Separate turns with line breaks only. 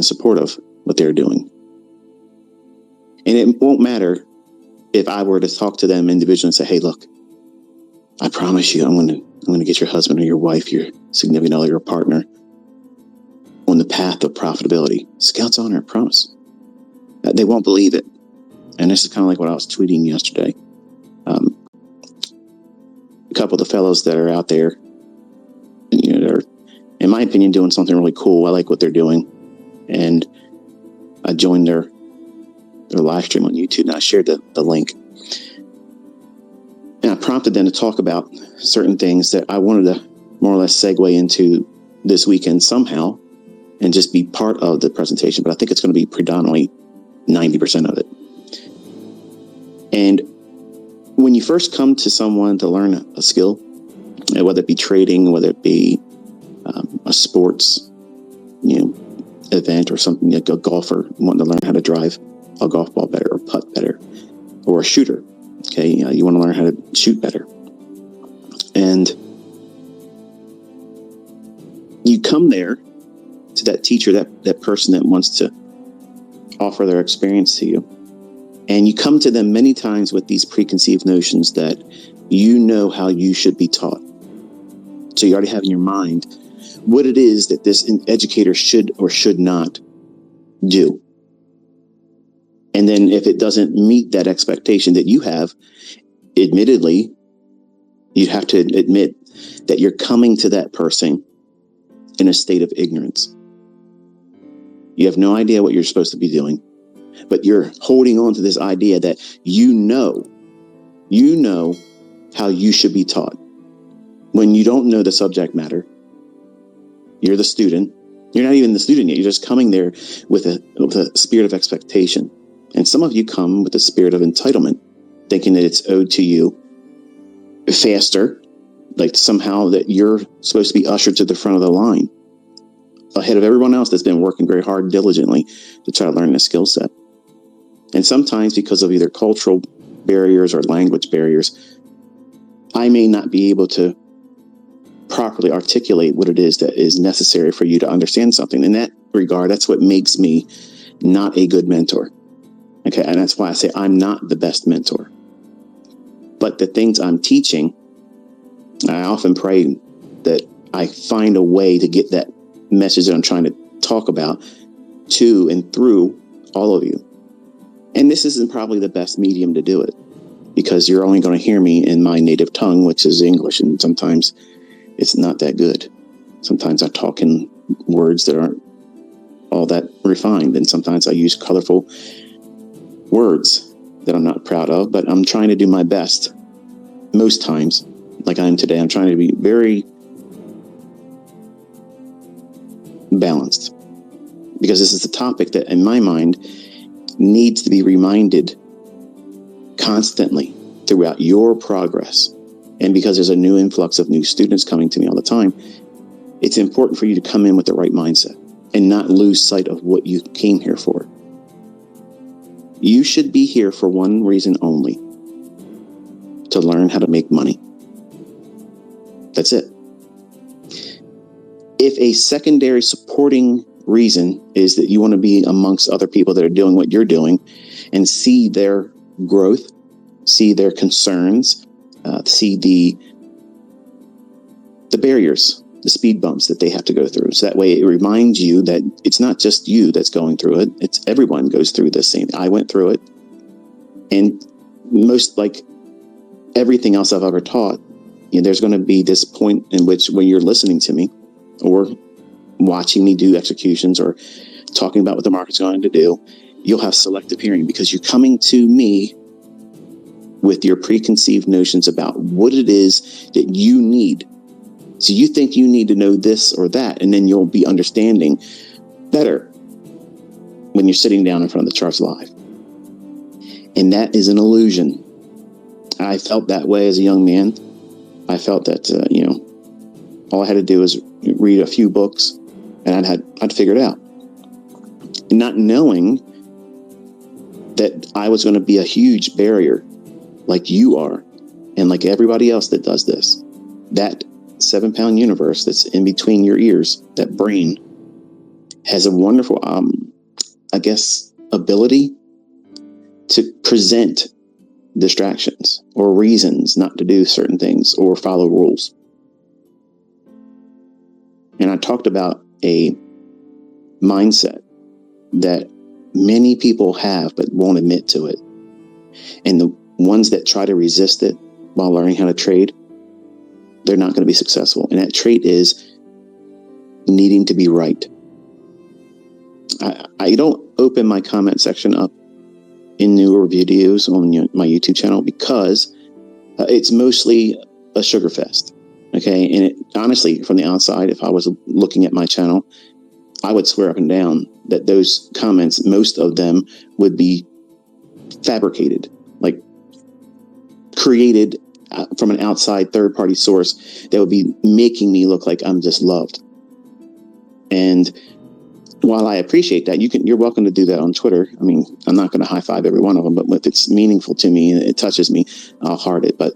in support of what they're doing. And it won't matter if I were to talk to them individually and say, hey, look, I promise you, I'm going to get your husband or your wife, your significant other, your partner on the path of profitability. Scouts honor, I promise. They won't believe it. And this is kind of like what I was tweeting yesterday. A couple of the fellows that are out there, they're, in my opinion, doing something really cool. I like what they're doing. And I joined their live stream on YouTube, and I shared the link. And I prompted them to talk about certain things that I wanted to more or less segue into this weekend somehow and just be part of the presentation. But I think it's going to be predominantly 90% of it. And when you first come to someone to learn a skill, whether it be trading, whether it be a sports, event or something, like a golfer wanting to learn how to drive a golf ball better or putt better, or a shooter, okay, you want to learn how to shoot better. And you come there to that teacher, that person that wants to offer their experience to you. And you come to them many times with these preconceived notions that you know how you should be taught. So you already have in your mind what it is that this educator should or should not do. And then if it doesn't meet that expectation that you have, admittedly, you have to admit that you're coming to that person in a state of ignorance. You have no idea what you're supposed to be doing, but you're holding on to this idea that you know how you should be taught. When you don't know the subject matter, you're the student. You're not even the student yet. You're just coming there with a spirit of expectation. And some of you come with a spirit of entitlement, thinking that it's owed to you faster, like somehow that you're supposed to be ushered to the front of the line ahead of everyone else that's been working very hard, diligently to try to learn this skill set. And sometimes because of either cultural barriers or language barriers, I may not be able to properly articulate what it is that is necessary for you to understand something. In that regard, that's what makes me not a good mentor. Okay, and that's why I say I'm not the best mentor. But the things I'm teaching, I often pray that I find a way to get that message that I'm trying to talk about to and through all of you. And this isn't probably the best medium to do it, because you're only going to hear me in my native tongue, which is English, and sometimes it's not that good. Sometimes I talk in words that aren't all that refined, and sometimes I use colorful words that I'm not proud of, but I'm trying to do my best. Most times, like I am today, I'm trying to be very balanced, because this is a topic that, in my mind, needs to be reminded constantly throughout your progress. And because there's a new influx of new students coming to me all the time, it's important for you to come in with the right mindset and not lose sight of what you came here for. You should be here for one reason only: to learn how to make money. That's it. If a secondary supporting reason is that you want to be amongst other people that are doing what you're doing and see their growth, see their concerns, see the barriers, the speed bumps that they have to go through. So that way it reminds you that it's not just you that's going through it. It's everyone goes through this same. I went through it. And most, like everything else I've ever taught, there's going to be this point in which, when you're listening to me or watching me do executions or talking about what the market's going to do, you'll have selective hearing, because you're coming to me with your preconceived notions about what it is that you need. So you think you need to know this or that, and then you'll be understanding better when you're sitting down in front of the charts live. And that is an illusion. I felt that way as a young man. I felt that, all I had to do was read a few books and I'd figure it out. Not knowing that I was going to be a huge barrier, like you are, and like everybody else that does this. That 7-pound universe that's in between your ears, that brain, has a wonderful, ability to present distractions or reasons not to do certain things or follow rules. And I talked about a mindset that many people have but won't admit to it. And the ones that try to resist it while learning how to trade, they're not going to be successful. And that trait is needing to be right. I don't open my comment section up in newer videos on my YouTube channel because it's mostly a sugar fest. Okay. And honestly, from the outside, if I was looking at my channel, I would swear up and down that those comments, most of them would be fabricated, like created from an outside third-party source that would be making me look like I'm just loved. And while I appreciate that, you're welcome to do that on Twitter. I mean, I'm not going to high five every one of them, but if it's meaningful to me and it touches me, I'll heart it. But